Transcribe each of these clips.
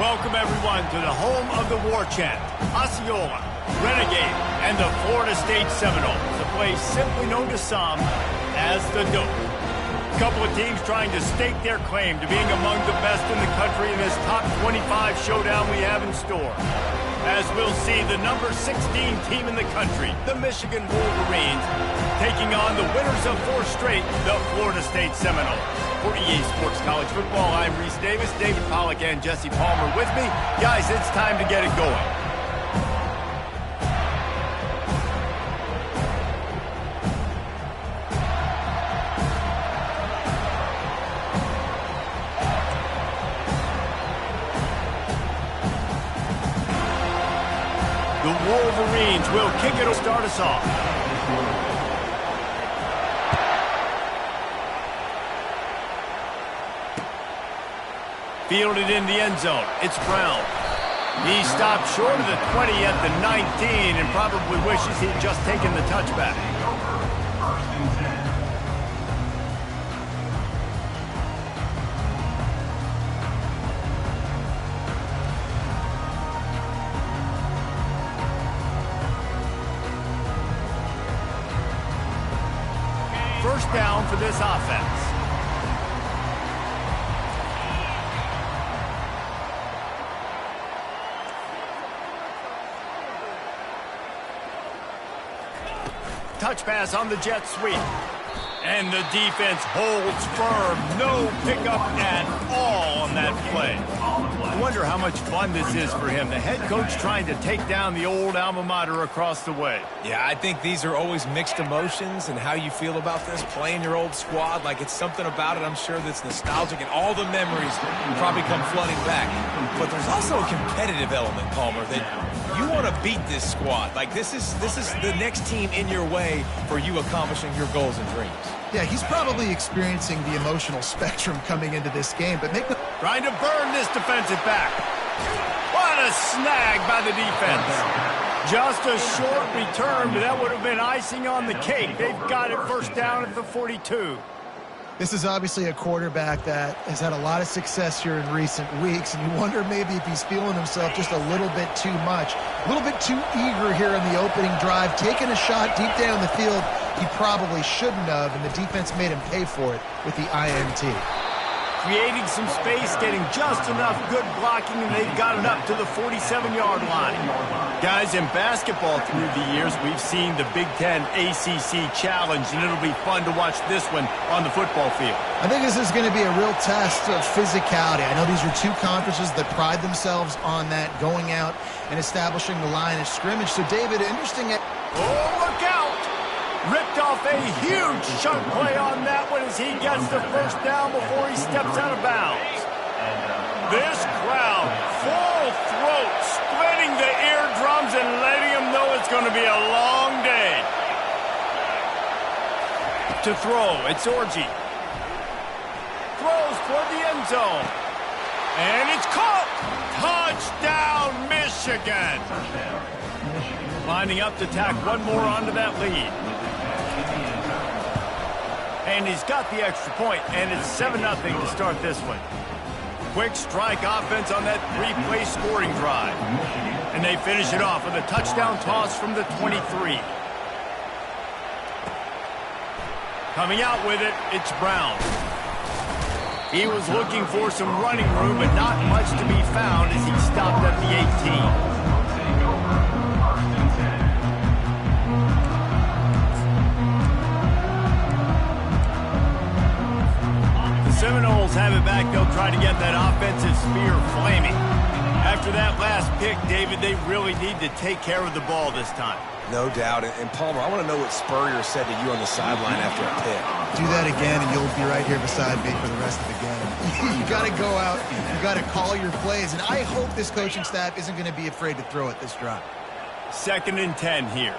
Welcome, everyone, to the home of the war chant, Osceola, Renegade, and the Florida State Seminoles, a place simply known to some as the Dope. A couple of teams trying to stake their claim to being among the best in the country in this top 25 showdown we have in store. As we'll see, the number 16 team in the country, the Michigan Wolverines, taking on the winners of 4 straight, the Florida State Seminoles. For EA Sports College Football, I'm Reese Davis, David Pollack, and Jesse Palmer with me. Guys, it's time to get it going. The Wolverines will kick it to start us off. Fielded in the end zone. It's Brown. He stopped short of the 20 at the 19 and probably wishes he'd just taken the touchback. First down for this offense. Touch pass on the jet sweep. And the defense holds firm. No pickup at all on that play. I wonder how much fun this is for him. The head coach trying to take down the old alma mater across the way. Yeah, I think these are always mixed emotions, and how you feel about this, playing your old squad. Like, it's something about it, I'm sure, that's nostalgic, and all the memories probably come flooding back. But there's also a competitive element, Palmer, that you want to beat this squad. Like, this is the next team in your way for you accomplishing your goals and dreams. Yeah, he's probably experiencing the emotional spectrum coming into this game, but make the... Trying to burn this defensive back. What a snag by the defense. Just a short return, but that would have been icing on the cake. They've got it first down at the 42. This is obviously a quarterback that has had a lot of success here in recent weeks, and you wonder maybe if he's feeling himself just a little bit too much, a little bit too eager here in the opening drive, taking a shot deep down the field he probably shouldn't have, and the defense made him pay for it with the INT. Creating some space, getting just enough good blocking, and they've got it up to the 47-yard line. Guys, in basketball through the years, we've seen the Big Ten ACC Challenge, and it'll be fun to watch this one on the football field. I think this is going to be a real test of physicality. I know these are two conferences that pride themselves on that, going out and establishing the line of scrimmage. So, David, interesting... Oh, look out! Ripped off a huge chunk play on that one as he gets the first down before he steps out of bounds. This crowd, full throat, splitting the eardrums and letting them know it's going to be a long day. To throw, it's Orji. Throws toward the end zone. And it's caught. Touchdown, Michigan. Lining up to tack one more onto that lead. And he's got the extra point, and it's 7-0 to start this one. Quick strike offense on that 3-play scoring drive. And they finish it off with a touchdown toss from the 23. Coming out with it, it's Brown. He was looking for some running room, but not much to be found as he stopped at the 18. Seminoles have it back. They'll try to get that offensive spear flaming. After that last pick, David, they really need to take care of the ball this time. No doubt. And Palmer, I want to know what Spurrier said to you on the sideline after a pick. Do that again, and you'll be right here beside me for the rest of the game. You got to go out. You got to call your plays. And I hope this coaching staff isn't going to be afraid to throw it this drive. 2nd and 10 here.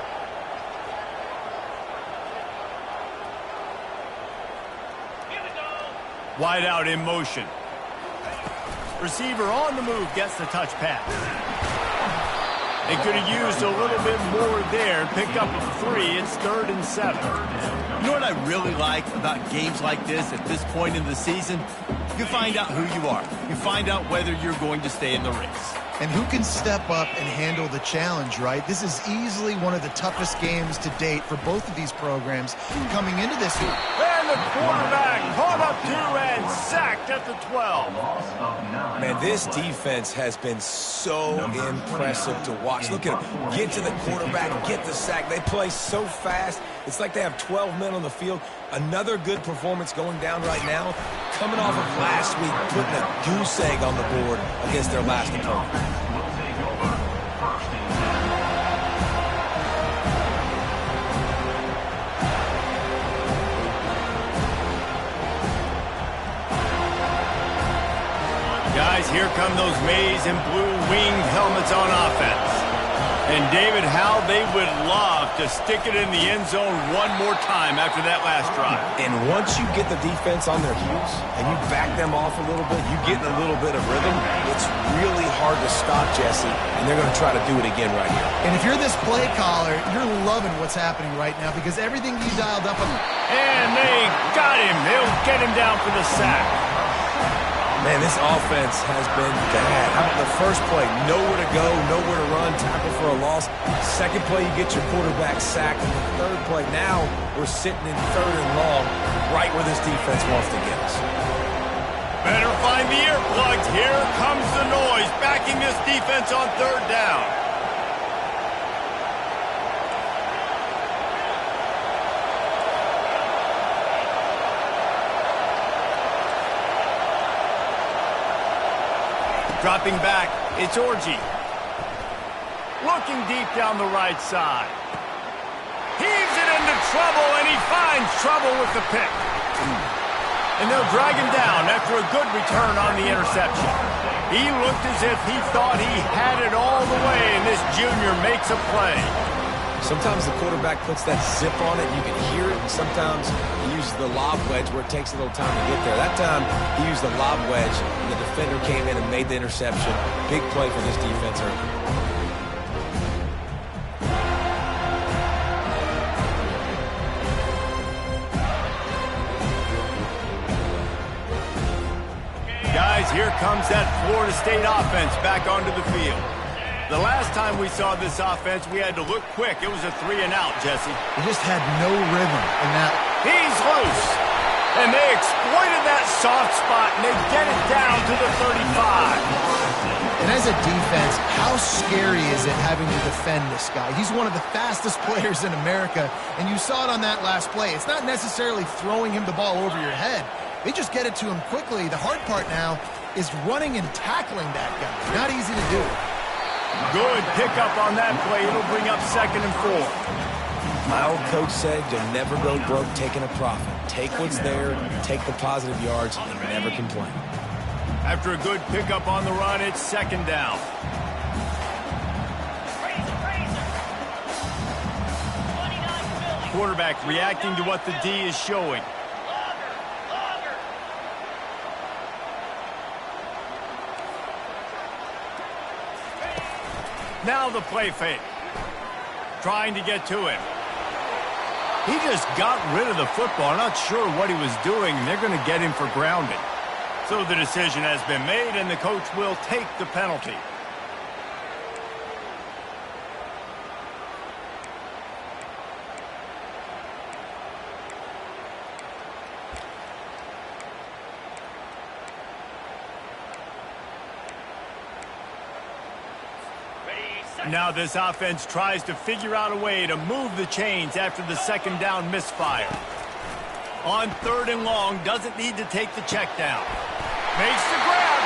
Wide out in motion. Receiver on the move, gets the touch pass. They could have used a little bit more there and pick up a 3. It's 3rd and 7. You know what I really like about games like this at this point in the season? You find out who you are. You find out whether you're going to stay in the race. And who can step up and handle the challenge, right? This is easily one of the toughest games to date for both of these programs coming into this week. And the quarterback caught up 2 and sacked at the 12. Man, this defense has been so impressive to watch. Look at them. Get to the quarterback, get the sack. They play so fast. It's like they have 12 men on the field. Another good performance going down right now. Coming off of last week, putting a goose egg on the board against their last opponent. Guys, here come those maize and blue winged helmets on offense. And David, how they would love to stick it in the end zone one more time after that last drive. And once you get the defense on their heels and you back them off a little bit, you get in a little bit of rhythm, it's really hard to stop, Jesse, and they're going to try to do it again right here. And if you're this play caller, you're loving what's happening right now because everything you dialed up on. And they got him. They'll get him down for the sack. Man, this offense has been bad. How about the first play? Nowhere to go, nowhere to run, tackle for a loss. Second play, you get your quarterback sacked. And the third play, now we're sitting in 3rd and long, right where this defense wants to get us. Better find the earplugs. Here comes the noise, backing this defense on 3rd down. Dropping back, it's Orji. Looking deep down the right side. Heaves it into trouble, and he finds trouble with the pick. And they'll drag him down after a good return on the interception. He looked as if he thought he had it all the way, and this junior makes a play. Sometimes the quarterback puts that zip on it, you can hear it, and sometimes he uses the lob wedge where it takes a little time to get there. That time, he used the lob wedge, and the defender came in and made the interception. Big play for this defense early. Guys, here comes that Florida State offense back onto the field. The last time we saw this offense, we had to look quick. It was a 3 and out, Jesse. They just had no rhythm in that. He's loose. And they exploited that soft spot, and they get it down to the 35. And as a defense, how scary is it having to defend this guy? He's one of the fastest players in America, and you saw it on that last play. It's not necessarily throwing him the ball over your head. They just get it to him quickly. The hard part now is running and tackling that guy. Not easy to do. Good pickup on that play. It'll bring up 2nd and 4. My old coach said you'll never go broke taking a profit. Take what's there, take the positive yards, and never complain. After a good pickup on the run, it's 2nd down. Quarterback reacting to what the D is showing. Now the play fake. Trying to get to him. He just got rid of the football. I'm not sure what he was doing. They're going to get him for grounding. So the decision has been made, and the coach will take the penalty. Now this offense tries to figure out a way to move the chains after the 2nd down misfire. On 3rd and long, doesn't need to take the check down. Makes the grab.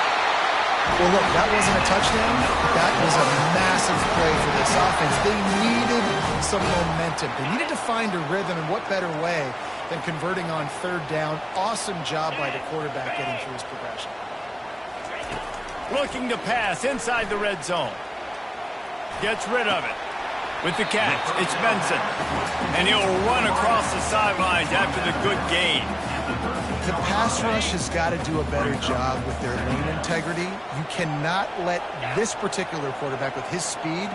Well, look, that wasn't a touchdown. That was a massive play for this offense. They needed some momentum. They needed to find a rhythm, and what better way than converting on 3rd down. Awesome job by the quarterback getting through his progression. Looking to pass inside the red zone. Gets rid of it. With the catch, it's Benson. And he'll run across the sidelines after the good gain. The pass rush has got to do a better job with their lane integrity. You cannot let this particular quarterback with his speed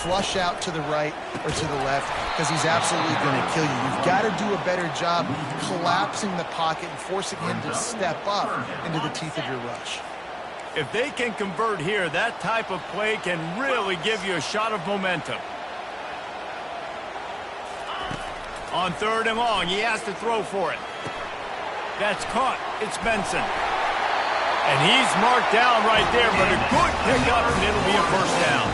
flush out to the right or to the left because he's absolutely going to kill you. You've got to do a better job collapsing the pocket and forcing him to step up into the teeth of your rush. If they can convert here, that type of play can really give you a shot of momentum. On 3rd and long, he has to throw for it. That's caught. It's Benson. And he's marked down right there, but a good pickup, and it'll be a first down.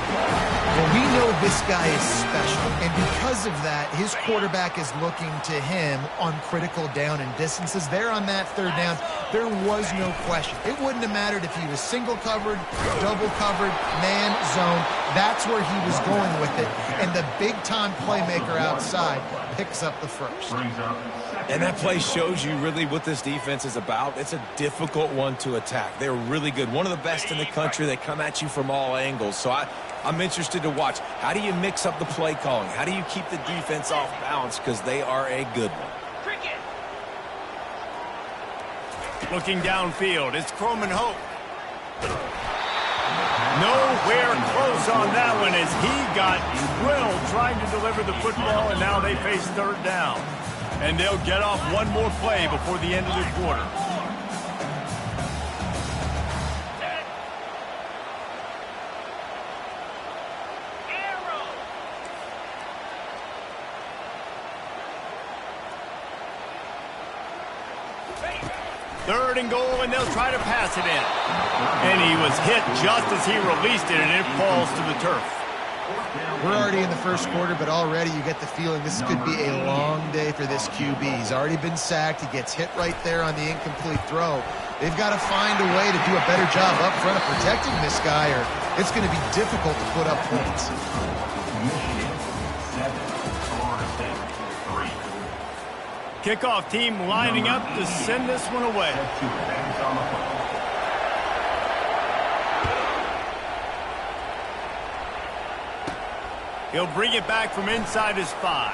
Well, we know this guy is special, and because of that, his quarterback is looking to him on critical down and distances. There on that 3rd down, there was no question. It wouldn't have mattered if he was single covered, double covered, man, zone. That's where he was going with it, and the big-time playmaker outside picks up the first. And that play shows you really what this defense is about. It's a difficult one to attack. They're really good. One of the best in the country. They come at you from all angles. So I'm interested to watch. How do you mix up the play calling? How do you keep the defense off balance? Because they are a good one. Looking downfield, it's Croman Hope. Nowhere close on that one as he got drilled trying to deliver the football, and now they face 3rd down. And they'll get off one more play before the end of the quarter. Third and goal, and they'll try to pass it in. And he was hit just as he released it, and it falls to the turf. We're already in the first quarter, but already you get the feeling this could be a long day for this QB. He's already been sacked. He gets hit right there on the incomplete throw. They've got to find a way to do a better job up front of protecting this guy, or it's going to be difficult to put up points. Kickoff team lining up to send this one away. He'll bring it back from inside his 5.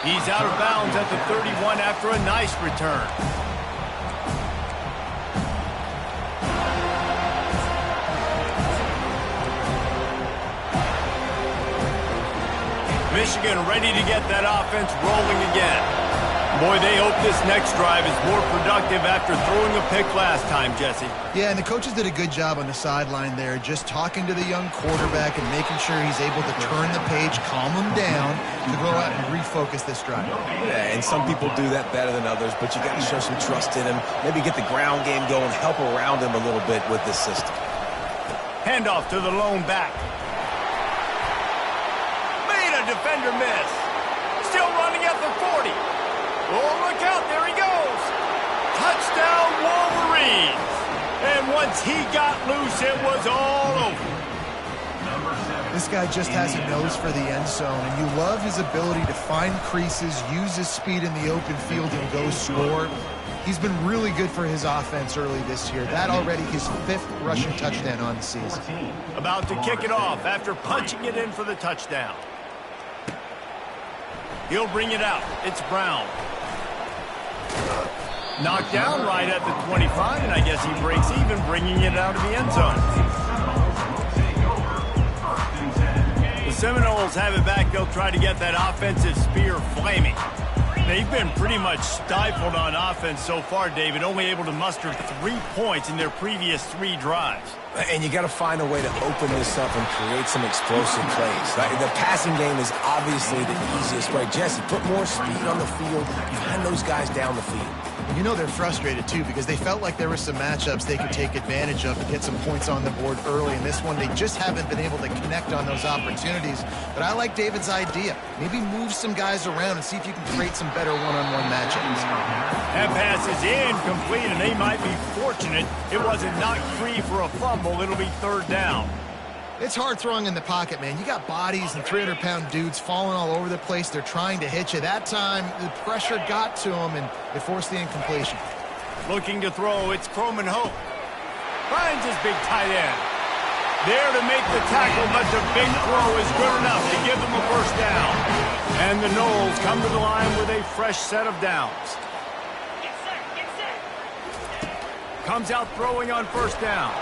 He's out of bounds at the 31 after a nice return. Michigan ready to get that offense rolling again. Boy, they hope this next drive is more productive after throwing a pick last time, Jesse. Yeah, and the coaches did a good job on the sideline there, just talking to the young quarterback and making sure he's able to turn the page, calm him down, to go out and refocus this drive. Yeah, and some people do that better than others, but you got to show some trust in him, maybe get the ground game going, help around him a little bit with this system. Handoff to the lone back. Defender miss. Still running at the 40. Oh, look out. There he goes. Touchdown, Wolverines. And once he got loose, it was all over. This guy just has a nose for the end zone, and you love his ability to find creases, use his speed in the open field, and go score. He's been really good for his offense early this year. That already his 5th rushing touchdown on the season. About to kick it off after punching it in for the touchdown. He'll bring it out. It's Brown. Knocked down right at the 25, and I guess he breaks even, bringing it out of the end zone. The Seminoles have it back. They'll try to get that offensive spear flaming. They've been pretty much stifled on offense so far, David, only able to muster 3 points in their previous 3 drives. And you got to find a way to open this up and create some explosive plays. The passing game is obviously the easiest way. Jesse, put more speed on the field. Find those guys down the field. You know they're frustrated, too, because they felt like there were some matchups they could take advantage of and get some points on the board early. In this one, they just haven't been able to connect on those opportunities. But I like David's idea. Maybe move some guys around and see if you can create some better one-on-one matchups. That pass is incomplete, and they might be fortunate it wasn't knocked free for a fumble. It'll be 3rd down. It's hard throwing in the pocket, man. You got bodies and 300-pound dudes falling all over the place. They're trying to hit you. That time, the pressure got to them, and it forced the incompletion. Looking to throw, it's Croman Hope. Finds his big tight end. There to make the tackle, but the big throw is good enough to give them a first down. And the Noles come to the line with a fresh set of downs. Comes out throwing on first down.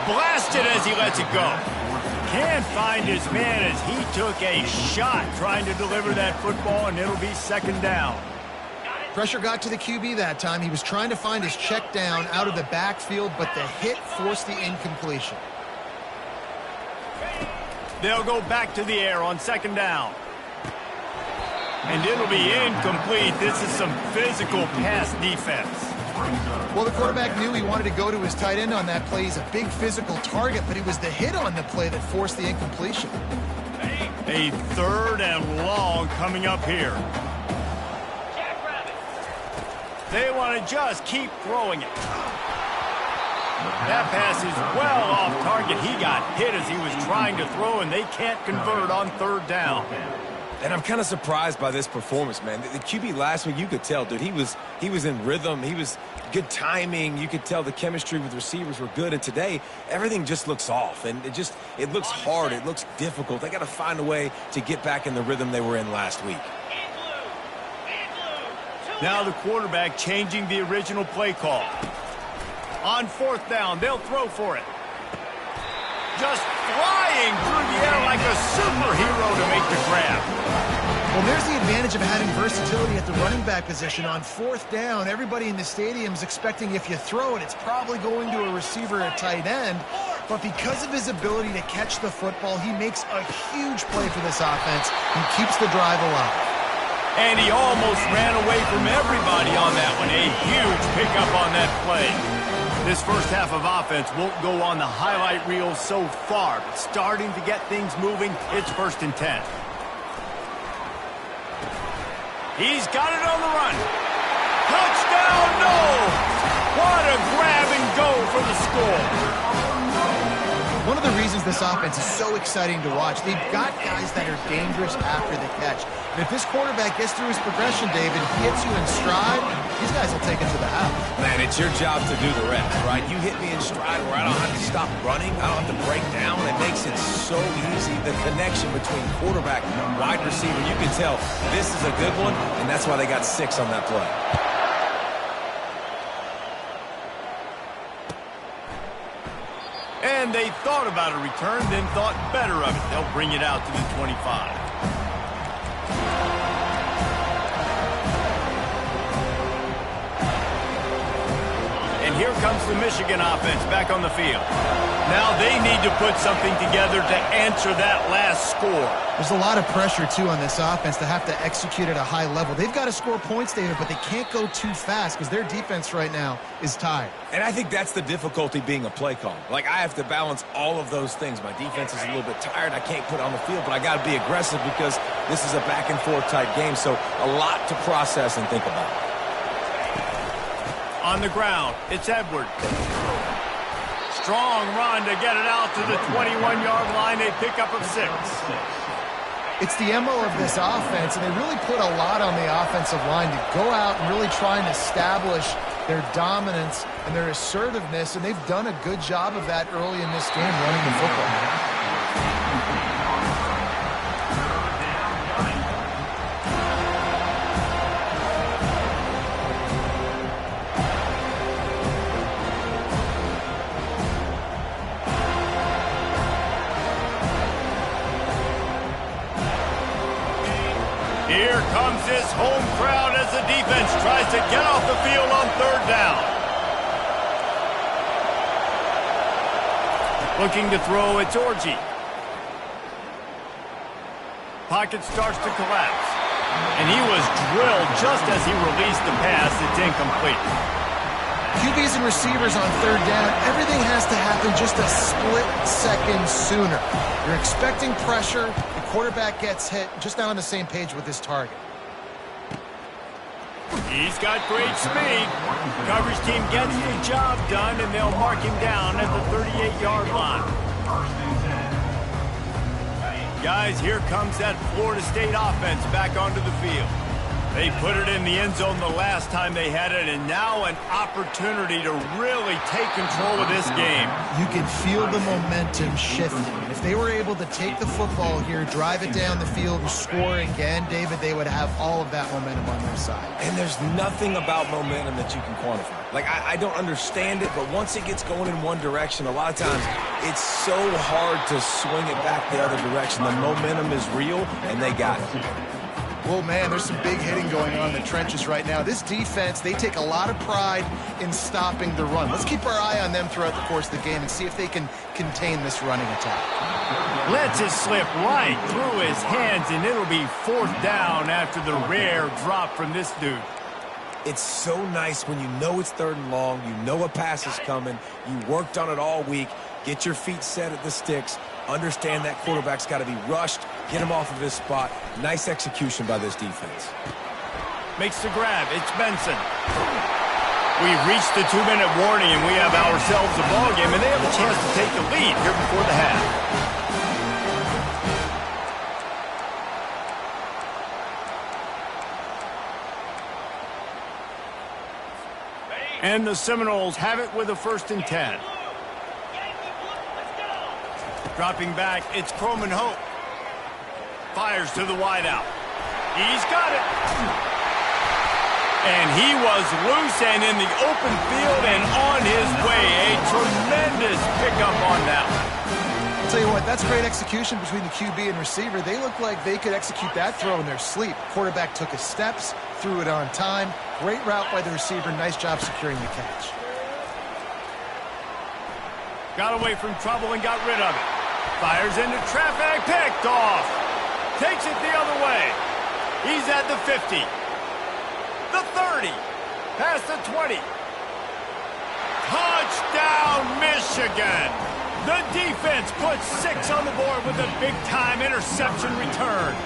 Blasted as he lets it go. Can't find his man as he took a shot trying to deliver that football, and it'll be second down. Pressure got to the QB that time. He was trying to find his check down out of the backfield, but the hit forced the incompletion. They'll go back to the air on second down. And it'll be incomplete. This is some physical pass defense. Well, the quarterback knew he wanted to go to his tight end on that play. He's a big physical target, but it was the hit on the play that forced the incompletion. A third and long coming up here. They want to just keep throwing it. That pass is well off target. He got hit as he was trying to throw, and they can't convert on third down. And I'm kind of surprised by this performance, man. The QB last week, you could tell, dude, he was in rhythm. He was good timing. You could tell the chemistry with receivers were good. And today, everything just looks off. And it looks hard. It looks difficult. They got to find a way to get back in the rhythm they were in last week. Now the quarterback changing the original play call. On fourth down, they'll throw for it. Just flying through the air like a superhero to make the grab. Well, there's the advantage of having versatility at the running back position. On fourth down, everybody in the stadium is expecting if you throw it, it's probably going to a receiver at tight end. But because of his ability to catch the football, he makes a huge play for this offense and keeps the drive alive. And he almost ran away from everybody on that one. A huge pickup on that play. This first half of offense won't go on the highlight reel so far, but starting to get things moving, it's 1st and 10. He's got it on the run. Touchdown, no! What a grab and go for the score. One of the reasons this offense is so exciting to watch, they've got guys that are dangerous after the catch. And if this quarterback gets through his progression, David, hits you in stride, these guys will take it to the house. Man, it's your job to do the rest, right? You hit me in stride where I don't have to stop running. I don't have to break down. It makes it so easy. The connection between quarterback and wide receiver, you can tell this is a good one, and that's why they got 6 on that play. And they thought about a return, then thought better of it. They'll bring it out to the 25. And here comes the Michigan offense back on the field. Now they need to put something together to answer that last score. There's a lot of pressure, too, on this offense to have to execute at a high level. They've got to score points, David, but they can't go too fast because their defense right now is tired. And I think that's the difficulty being a play call. Like, I have to balance all of those things. My defense is a little bit tired. I can't put it on the field, but I got to be aggressive because this is a back-and-forth type game, so a lot to process and think about. On the ground, it's Edwards. Strong run to get it out to the 21-yard line. A pickup of 6. It's the MO of this offense, and they really put a lot on the offensive line to go out and really try and establish their dominance and their assertiveness, and they've done a good job of that early in this game running the football. Here comes this home crowd as the defense tries to get off the field on third down. Looking to throw, it's Orji. Pocket starts to collapse. And he was drilled just as he released the pass. It's incomplete. QBs and receivers on third down, everything has to happen just a split second sooner. You're expecting pressure, the quarterback gets hit, just not on the same page with his target. He's got great speed. Coverage team gets the job done, and they'll mark him down at the 38-yard line. Guys, here comes that Florida State offense back onto the field. They put it in the end zone the last time they had it, and now an opportunity to really take control of this game. You can feel the momentum shifting. If they were able to take the football here, drive it down the field, and score again, David, they would have all of that momentum on their side. And there's nothing about momentum that you can quantify. Like, I don't understand it, but once it gets going in one direction, a lot of times it's so hard to swing it back the other direction. The momentum is real, and they got it. Well, man, there's some big hitting going on in the trenches right now. This defense, they take a lot of pride in stopping the run. Let's keep our eye on them throughout the course of the game and see if they can contain this running attack. Lets it slip right through his hands, and it'll be 4th down after the rare drop from this dude. It's so nice when you know it's 3rd and long, you know a pass is coming, you worked on it all week, get your feet set at the sticks, understand that quarterback's got to be rushed, get him off of his spot. Nice execution by this defense. Makes the grab. It's Benson. We've reached the 2-minute warning, and we have ourselves a ball game, and they have a chance to take the lead here before the half. And the Seminoles have it with a 1st and 10. Dropping back, it's Croman Hope. Fires to the wideout. He's got it. And he was loose and in the open field and on his way. A tremendous pickup on that one. I'll tell you what, that's great execution between the QB and receiver. They look like they could execute that throw in their sleep. Quarterback took his steps, threw it on time. Great route by the receiver. Nice job securing the catch. Got away from trouble and got rid of it. Fires into traffic, picked off. Takes it the other way. He's at the 50. The 30. Past the 20. Touchdown, Michigan. The defense puts 6 on the board with a big-time interception return.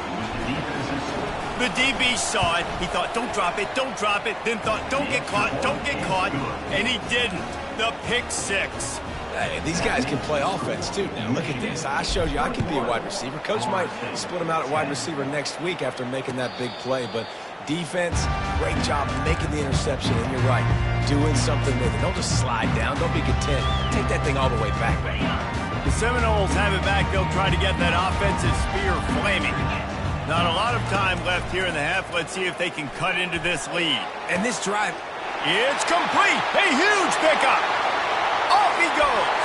The DB saw it. He thought, don't drop it, don't drop it. Then thought, don't get caught, don't get caught. And he didn't. The pick 6. Hey, these guys can play offense, too. Now, look at this. I showed you I can be a wide receiver. Coach might split them out at wide receiver next week after making that big play. But defense, great job making the interception. And you're right, doing something with it. Don't just slide down. Don't be content. Take that thing all the way back, man. The Seminoles have it back. They'll try to get that offensive spear flaming. Not a lot of time left here in the half. Let's see if they can cut into this lead. And this drive, it's complete. A huge pickup. Off he goes.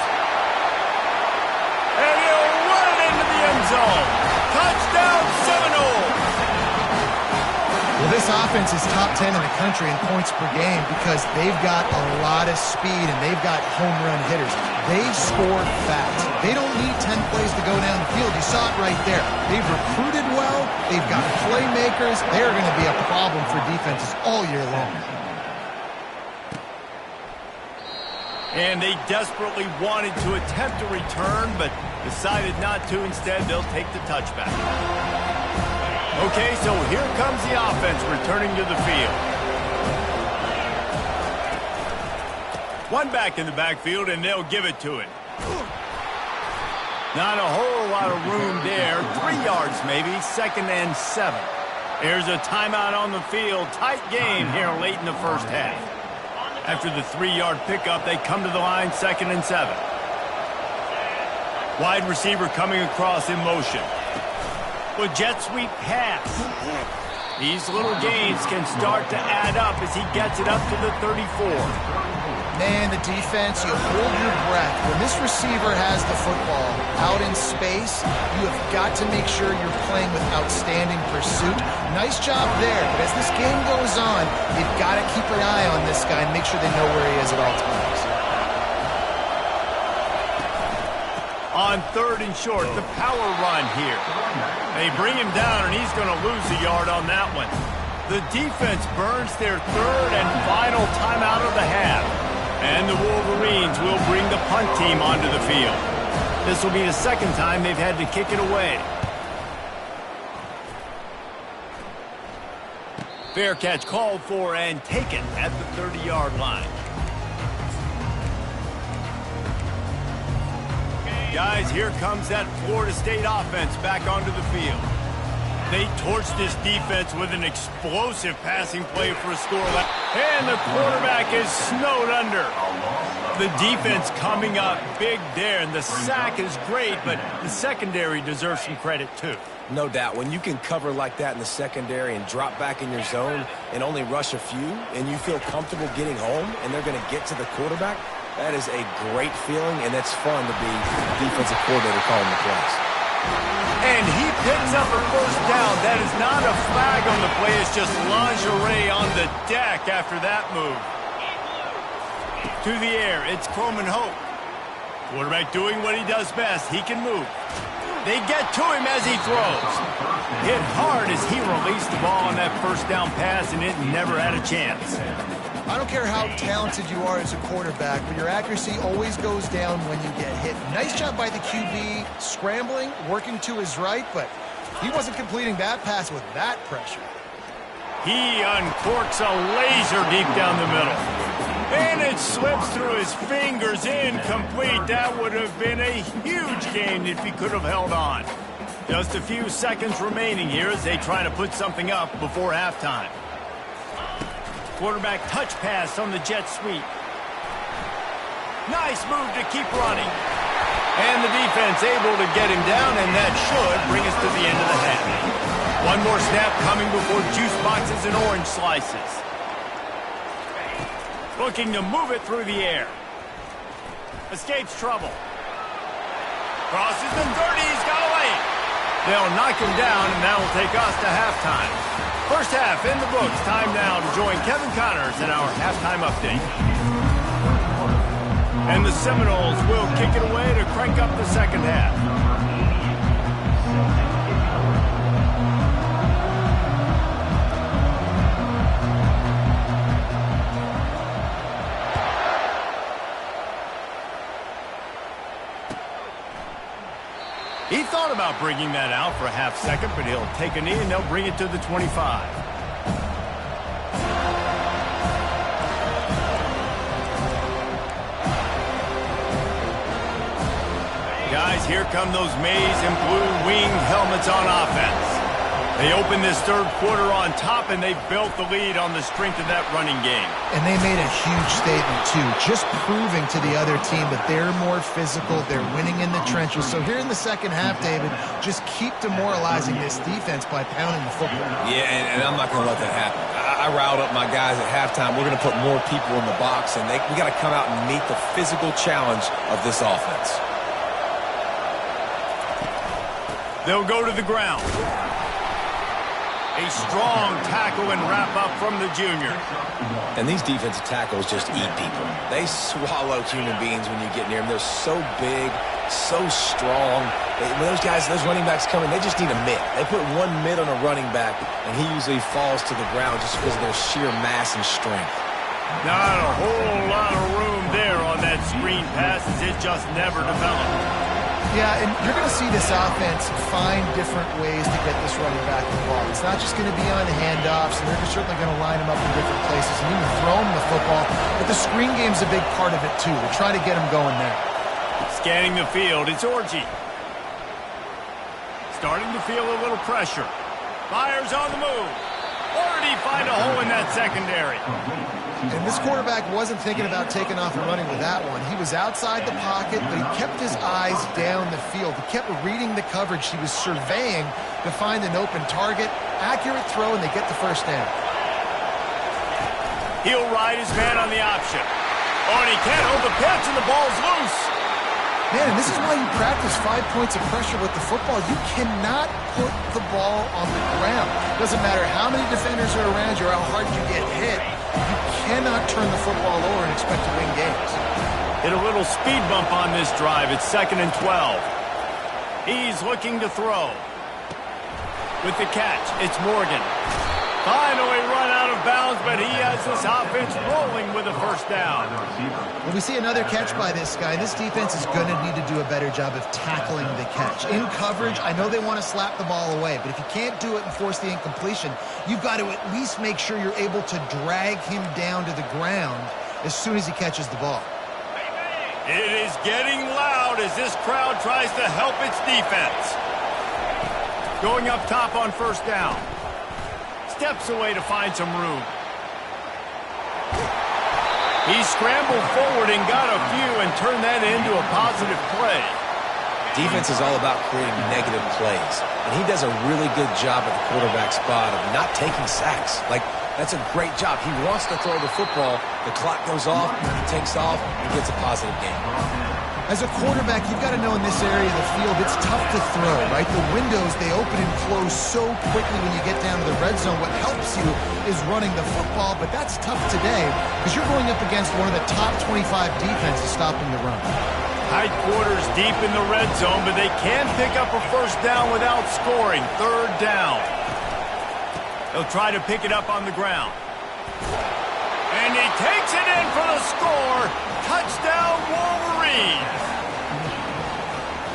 And he'll run it into the end zone. Touchdown, Seminoles. Well, this offense is top 10 in the country in points per game because they've got a lot of speed and they've got home run hitters. They score fast. They don't need 10 plays to go down the field. You saw it right there. They've recruited well. They've got playmakers. They're going to be a problem for defenses all year long. And they desperately wanted to attempt a return, but decided not to. Instead, they'll take the touchback. Okay, so here comes the offense returning to the field. One back in the backfield, and they'll give it to it. Not a whole lot of room there. 3 yards maybe, 2nd and 7. There's a timeout on the field. Tight game here late in the first half. After the 3-yard pickup, they come to the line, 2nd and 7. Wide receiver coming across in motion. With jet sweep pass. These little gains can start to add up as he gets it up to the 34. Man, the defense, you hold your breath. When this receiver has the football out in space, you have got to make sure you're playing with outstanding pursuit. Nice job there, but as this game goes on, you've got to keep an eye on this guy and make sure they know where he is at all times. On 3rd and short, the power run here. They bring him down, and he's going to lose a yard on that one. The defense burns their 3rd and final timeout of the half. And the Wolverines will bring the punt team onto the field. This will be the 2nd time they've had to kick it away. Fair catch called for and taken at the 30-yard line. Guys, here comes that Florida State offense back onto the field. They torched this defense with an explosive passing play for a score. And the quarterback is snowed under. The defense coming up big there, and the sack is great, but the secondary deserves some credit too. No doubt. When you can cover like that in the secondary and drop back in your zone and only rush a few, and you feel comfortable getting home and they're going to get to the quarterback, that is a great feeling, and it's fun to be the defensive coordinator calling the plays. And he picks up a first down. That is not a flag on the play. It's just lingerie on the deck after that move. To the air, it's Croman Hope. Quarterback doing what he does best. He can move. They get to him as he throws. Hit hard as he released the ball on that first down pass, and it never had a chance. I don't care how talented you are as a quarterback, but your accuracy always goes down when you get hit. Nice job by the QB scrambling, working to his right, but he wasn't completing that pass with that pressure. He uncorks a laser deep down the middle. And it slips through his fingers, incomplete. That would have been a huge gain if he could have held on. Just a few seconds remaining here as they try to put something up before halftime. Quarterback touch pass on the jet sweep. Nice move to keep running. And the defense able to get him down, and that should bring us to the end of the half. One more snap coming before juice boxes and orange slices. Looking to move it through the air. Escapes trouble. Crosses the 30, he's got away. They'll knock him down, and that will take us to halftime. First half in the books. Time now to join Kevin Connors in our halftime update. And the Seminoles will kick it away to crank up the second half. He thought about bringing that out for a half second, but he'll take a knee and they'll bring it to the 25. Guys, here come those maize and blue winged helmets on offense. They opened this third quarter on top, and they built the lead on the strength of that running game. And they made a huge statement, too, just proving to the other team that they're more physical, they're winning in the trenches. So here in the second half, David, just keep demoralizing this defense by pounding the football. Yeah, and I'm not going to let that happen. I riled up my guys at halftime. We're going to put more people in the box, and we got to come out and meet the physical challenge of this offense. They'll go to the ground. A strong tackle and wrap up from the junior. And these defensive tackles just eat people. They swallow human beings when you get near them. They're so big, so strong. When those guys, those running backs come in, they just need a mitt. They put one mitt on a running back, and he usually falls to the ground just because of their sheer mass and strength. Not a whole lot of room there on that screen pass as it just never developed. Yeah, and you're going to see this offense find different ways to get this running back involved. It's not just going to be on handoffs, and they're certainly going to line him up in different places and even throw him the football. But the screen game's a big part of it, too. They're trying to get him going there. Scanning the field, it's Orji. Starting to feel a little pressure. Fires on the move. Or did he find a hole in that secondary? And this quarterback wasn't thinking about taking off and running with that one. He was outside the pocket, but he kept his eyes down the field. He kept reading the coverage. He was surveying to find an open target. Accurate throw, and they get the first down. He'll ride his man on the option. Oh, and he can't hold the pitch, and the ball's loose. Man, and this is why you practice 5 points of pressure with the football. You cannot put the ball on the ground. Doesn't matter how many defenders are around you or how hard you get hit. You cannot turn the football over and expect to win games. Hit a little speed bump on this drive. It's 2nd and 12. He's looking to throw. With the catch, it's Morgan. Finally run out of bounds, but he has this offense rolling with a first down. Well, we see another catch by this guy. This defense is going to need to do a better job of tackling the catch. In coverage, I know they want to slap the ball away, but if you can't do it and force the incompletion, you've got to at least make sure you're able to drag him down to the ground as soon as he catches the ball. It is getting loud as this crowd tries to help its defense. Going up top on first down. Steps away to find some room. He scrambled forward and got a few and turned that into a positive play. Defense is all about creating negative plays, and he does a really good job at the quarterback spot of not taking sacks. Like, that's a great job. He wants to throw the football. The clock goes off, he takes off, and gets a positive gain. As a quarterback, you've got to know in this area of the field, it's tough to throw, right? The windows, they open and close so quickly when you get down to the red zone. What helps you is running the football, but that's tough today because you're going up against one of the top 25 defenses stopping the run. Tight quarters deep in the red zone, but they can pick up a first down without scoring. Third down. They'll try to pick it up on the ground. And he takes it in for the score. Touchdown, Wolverines.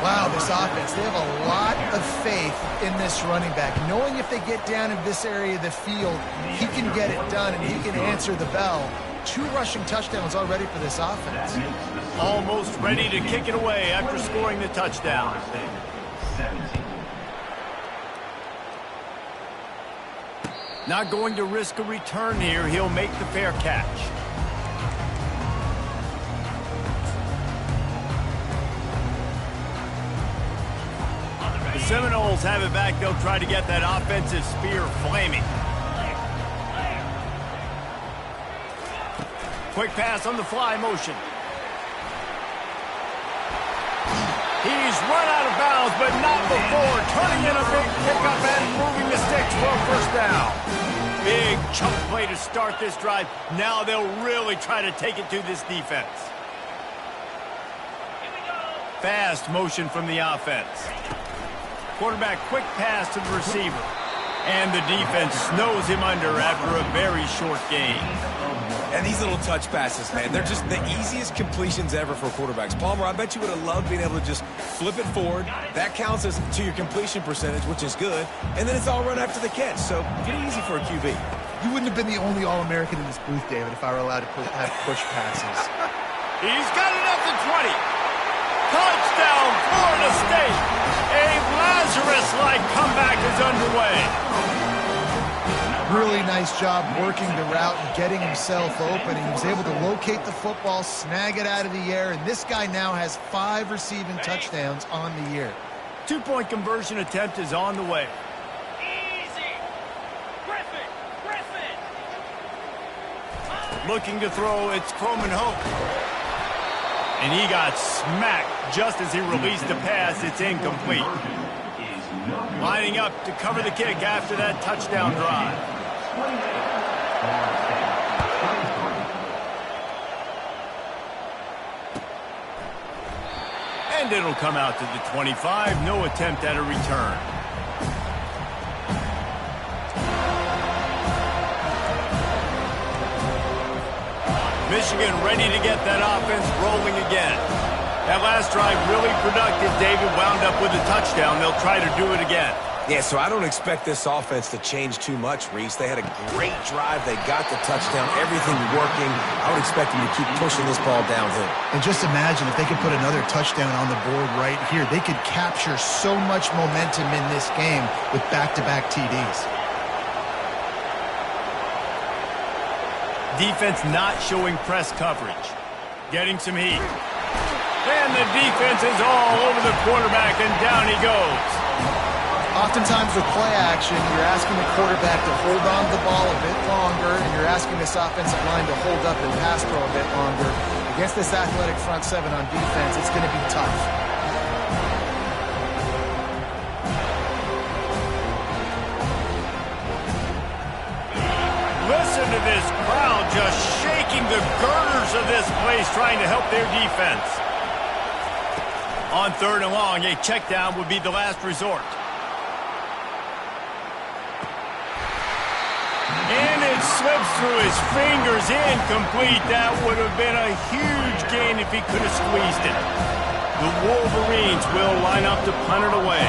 Wow, this offense, they have a lot of faith in this running back. Knowing if they get down in this area of the field, he can get it done and he can answer the bell. 2 rushing touchdowns already for this offense. Almost ready to kick it away after scoring the touchdown. Not going to risk a return here. He'll make the fair catch. The Seminoles have it back. They'll try to get that offensive spear flaming. Quick pass on the fly motion. He's run out of bounds, but not before. Turning in a big pickup and moving the sticks for a first down. Big chunk play to start this drive. Now they'll really try to take it to this defense. Fast motion from the offense. Quarterback quick pass to the receiver. And the defense snows him under after a very short gain. And these little touch passes, man, they're just the easiest completions ever for quarterbacks. Palmer, I bet you would have loved being able to just flip it forward. That counts as to your completion percentage, which is good. And then it's all run after the catch, so pretty easy for a QB. You wouldn't have been the only All-American in this booth, David, if I were allowed to have push passes. He's got it up to 20. Touchdown, Florida State. A Lazarus-like comeback is underway. Really nice job working the route and getting himself open. He was able to locate the football, snag it out of the air, and this guy now has 5 receiving touchdowns on the year. 2-point conversion attempt is on the way. Easy. Griffin. Looking to throw, it's Croman Hope. And he got smacked just as he released the pass. It's incomplete. Lining up to cover the kick after that touchdown drive. And it'll come out to the 25. No attempt at a return. Michigan ready to get that offense rolling again. That last drive really productive. David wound up with a touchdown. They'll try to do it again. Yeah, so I don't expect this offense to change too much, Reese. They had a great drive. They got the touchdown. Everything working. I would expect them to keep pushing this ball downhill. And just imagine if they could put another touchdown on the board right here. They could capture so much momentum in this game with back-to-back TDs. Defense not showing press coverage. Getting some heat. And the defense is all over the quarterback, and down he goes. Oftentimes with play action, you're asking the quarterback to hold on to the ball a bit longer, and you're asking this offensive line to hold up and pass pro a bit longer. Against this athletic front seven on defense, it's going to be tough. Listen to this crowd just shaking the girders of this place, trying to help their defense. On 3rd and long, a check down would be the last resort. And it slips through his fingers, incomplete. That would have been a huge gain if he could have squeezed it. The Wolverines will line up to punt it away.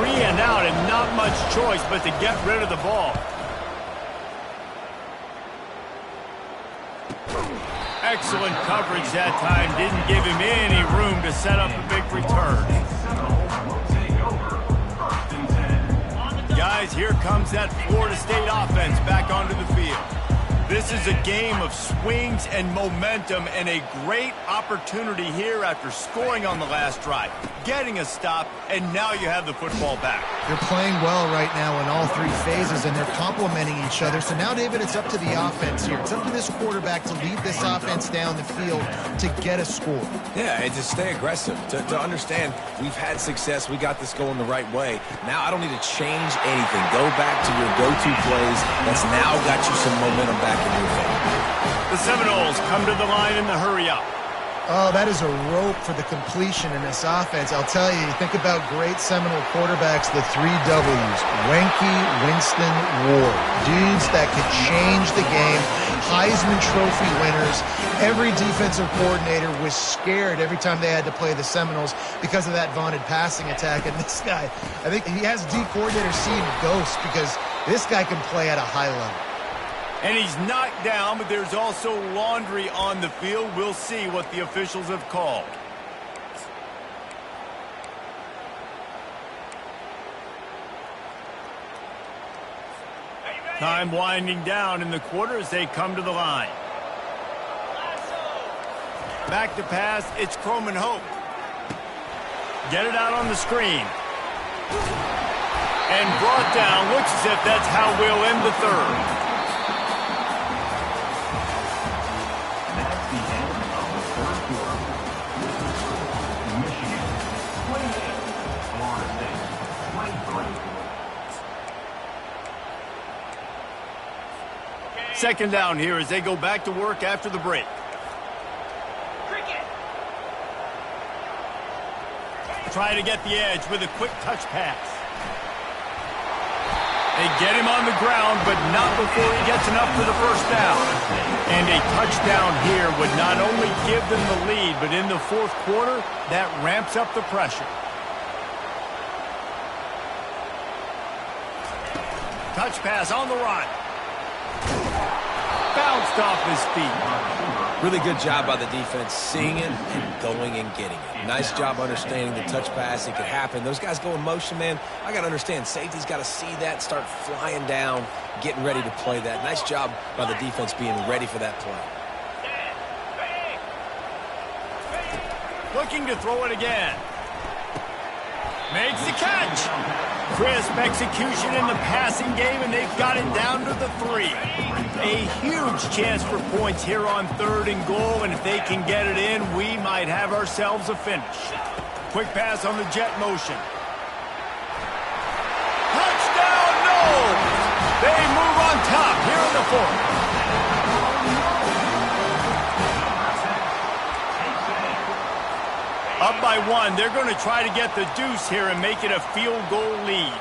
3 and out and not much choice but to get rid of the ball. Excellent coverage that time. Didn't give him any room to set up a big return. here comes that Florida State offense back onto the field. This is a game of swings and momentum and a great opportunity here after scoring on the last drive, getting a stop, and now you have the football back. They're playing well right now in all three phases, and they're complementing each other. So now, David, it's up to the offense here. It's up to this quarterback to lead this offense down the field to get a score. Yeah, and to stay aggressive, to understand we've had success, we got this going the right way. Now I don't need to change anything. Go back to your go-to plays. That's now got you some momentum back in your favor. The Seminoles come to the line in the hurry-up. Oh, that is a rope for the completion in this offense. I'll tell you think about great Seminole quarterbacks, the 3 W's. Wenke, Winston, Ward. Dudes that could change the game. Heisman Trophy winners. Every defensive coordinator was scared every time they had to play the Seminoles because of that vaunted passing attack. And this guy, I think he has D coordinator seeing ghosts because this guy can play at a high level. And he's knocked down, but there's also laundry on the field. We'll see what the officials have called. Time winding down in the quarter as they come to the line. Back to pass, it's Croman Hope. Get it out on the screen. And brought down, looks as if that's how we'll end the third. Second down here as they go back to work after the break. Try to get the edge with a quick touch pass. They get him on the ground, but not before he gets enough for the first down. And a touchdown here would not only give them the lead, but in the fourth quarter, that ramps up the pressure. Touch pass on the run. Bounced off his feet. Really good job by the defense seeing it and going and getting it. Nice job understanding the touch pass. It could happen. Those guys go in motion, man. I got to understand. Safety's got to see that, start flying down, getting ready to play that. Nice job by the defense being ready for that play. Looking to throw it again. Makes the catch. Crisp execution in the passing game, and they've got it down to the 3. A huge chance for points here on 3rd and goal, and if they can get it in, we might have ourselves a finish. Quick pass on the jet motion. Touchdown, no! They move on top here in the 4th. Up by 1, they're going to try to get the deuce here and make it a field goal lead.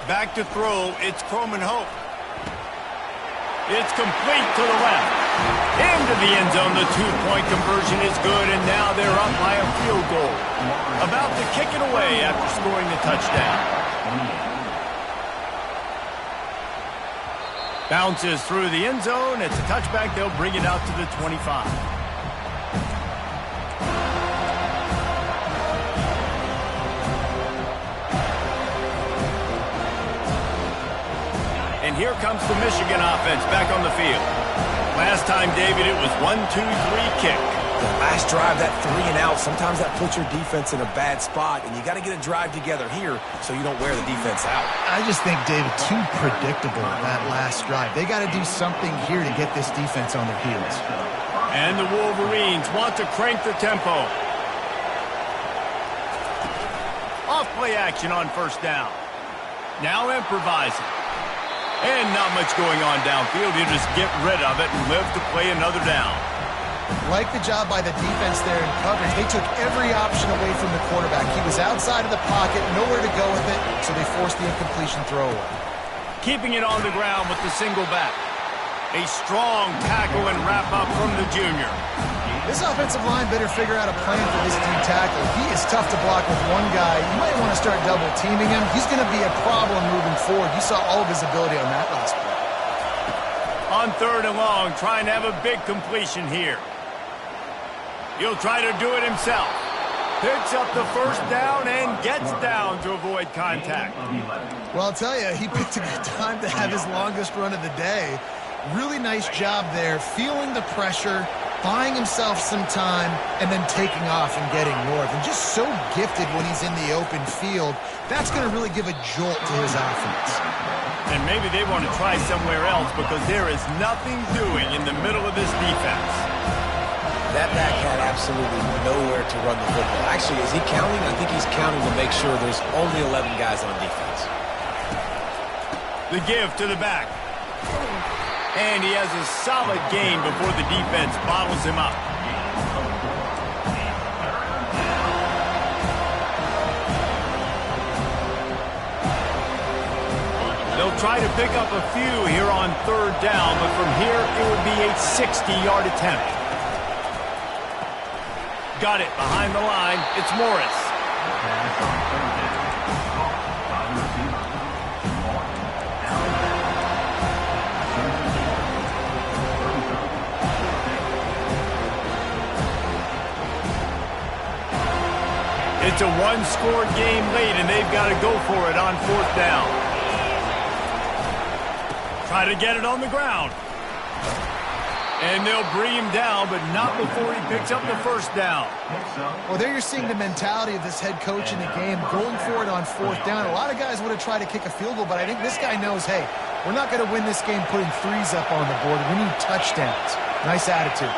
Back to throw, it's Croman Hope. It's complete to the left. Into the end zone, the 2-point conversion is good, and now they're up by a field goal. About to kick it away after scoring the touchdown. Bounces through the end zone. It's a touchback. They'll bring it out to the 25. And here comes the Michigan offense back on the field. Last time, David, it was 1-2-3 kick. The last drive, that 3 and out, sometimes that puts your defense in a bad spot, and you got to get a drive together here so you don't wear the defense out. I just think, David, too predictable that last drive. They got to do something here to get this defense on their heels. And the Wolverines want to crank the tempo. Off play action on first down. Now improvising. And not much going on downfield. You just get rid of it and live to play another down. Like the job by the defense there in coverage. They took every option away from the quarterback. He was outside of the pocket, nowhere to go with it, so they forced the incompletion throwaway. Keeping it on the ground with the single back. A strong tackle and wrap up from the junior. This offensive line better figure out a plan for this D tackle. He is tough to block with one guy. You might want to start double teaming him. He's going to be a problem moving forward. You saw all of his ability on that last play. On 3rd and long, trying to have a big completion here. He'll try to do it himself. Picks up the first down and gets down to avoid contact. Well, I'll tell you, he picked a good time to have his longest run of the day. Really nice job there, feeling the pressure, buying himself some time, and then taking off and getting north. And just so gifted when he's in the open field. That's going to really give a jolt to his offense. And maybe they want to try somewhere else because there is nothing doing in the middle of this defense. That back had absolutely nowhere to run the football. Actually, is he counting? I think he's counting to make sure there's only 11 guys on defense. The give to the back. And he has a solid gain before the defense bottles him up. They'll try to pick up a few here on 3rd down, but from here it would be a 60-yard attempt. Got it behind the line. It's Morris. It's a one-score game late, and they've got to go for it on 4th down. Try to get it on the ground. And they'll bring him down, but not before he picks up the first down. Well, there you're seeing the mentality of this head coach in the game, going for it on 4th down. A lot of guys would have tried to kick a field goal, but I think this guy knows, hey, we're not going to win this game putting threes up on the board. We need touchdowns. Nice attitude.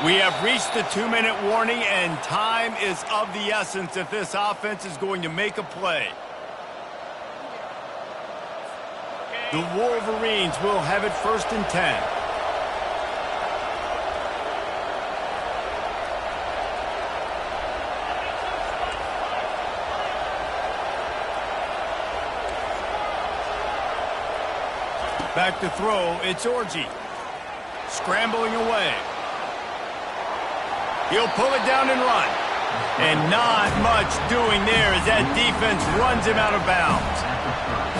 We have reached the 2-minute warning, and time is of the essence if this offense is going to make a play. The Wolverines will have it 1st and 10. Back to throw, it's Orji. Scrambling away. He'll pull it down and run. And not much doing there as that defense runs him out of bounds.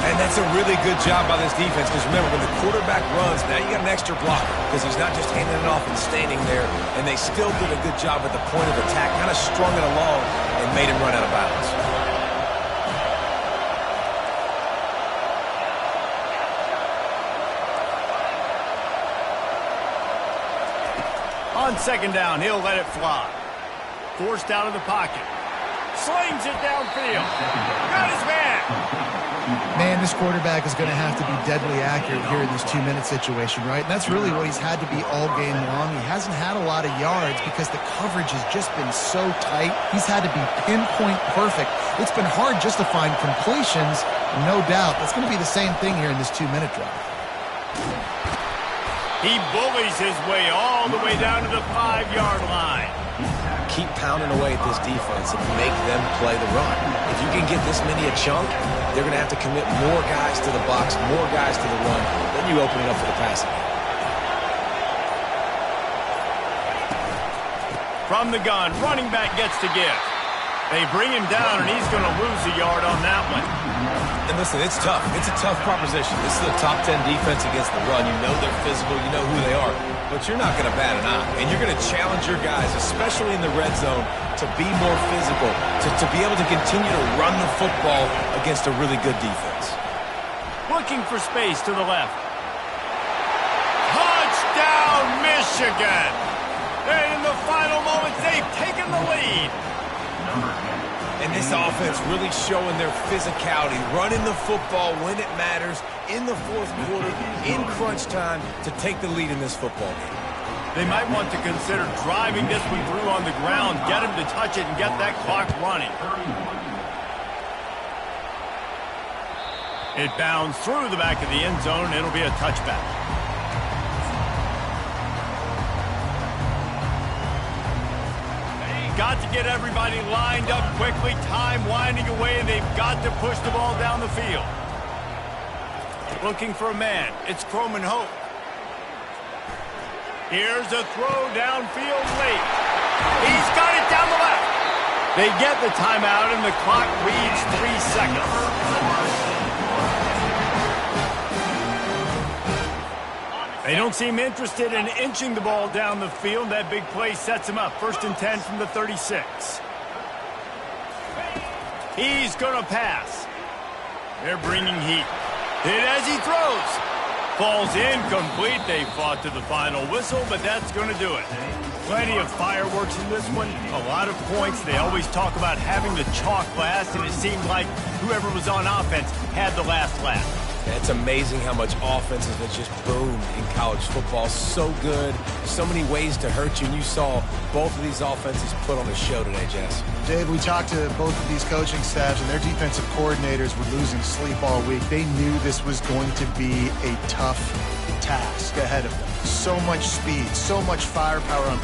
And that's a really good job by this defense because remember, when the quarterback runs, now you got an extra blocker because he's not just handing it off and standing there. And they still did a good job at the point of attack, kind of strung it along and made him run out of bounds. On 2nd down, he'll let it fly. Forced out of the pocket. Slings it downfield. Got his man. Man, this quarterback is going to have to be deadly accurate here in this 2-minute situation, right? And that's really what he's had to be all game long. He hasn't had a lot of yards because the coverage has just been so tight. He's had to be pinpoint perfect. It's been hard just to find completions, no doubt. That's going to be the same thing here in this 2-minute drive. He bullies his way all the way down to the 5-yard line. Keep pounding away at this defense and make them play the run. If you can get this many a chunk, they're going to have to commit more guys to the box, more guys to the run. Then you open it up for the passing. From the gun, running back gets to give. They bring him down, and he's going to lose a yard on that one. And listen, it's tough. It's a tough proposition. This is a top 10 defense against the run. You know they're physical. You know who they are. But you're not going to bat an eye. And you're going to challenge your guys, especially in the red zone, to be more physical, to be able to continue to run the football against a really good defense. Looking for space to the left. Touchdown, Michigan! And in the final moments, they've taken the lead. And this offense really showing their physicality, running the football when it matters, in the 4th quarter, in crunch time, to take the lead in this football game. They might want to consider driving this one through on the ground, get him to touch it and get that clock running. It bounds through the back of the end zone. It'll be a touchback. Got to get everybody lined up quickly. Time winding away, and they've got to push the ball down the field. looking for a man. It's Croman Hope. Here's a throw downfield late. He's got it down the left. They get the timeout, and the clock reads 3 seconds. They don't seem interested in inching the ball down the field. That big play sets him up. 1st and 10 from the 36. He's going to pass. They're bringing heat. Hit as he throws. Falls incomplete. They fought to the final whistle, but that's going to do it. Plenty of fireworks in this one. A lot of points. They always talk about having the chalk last, and it seemed like whoever was on offense had the last laugh. It's amazing how much offense has just boomed in college football. So good. So many ways to hurt you. And you saw both of these offenses put on a show today, Jess. Dave, we talked to both of these coaching staffs, and their defensive coordinators were losing sleep all week. They knew this was going to be a tough task ahead of them. So much speed, so much firepower on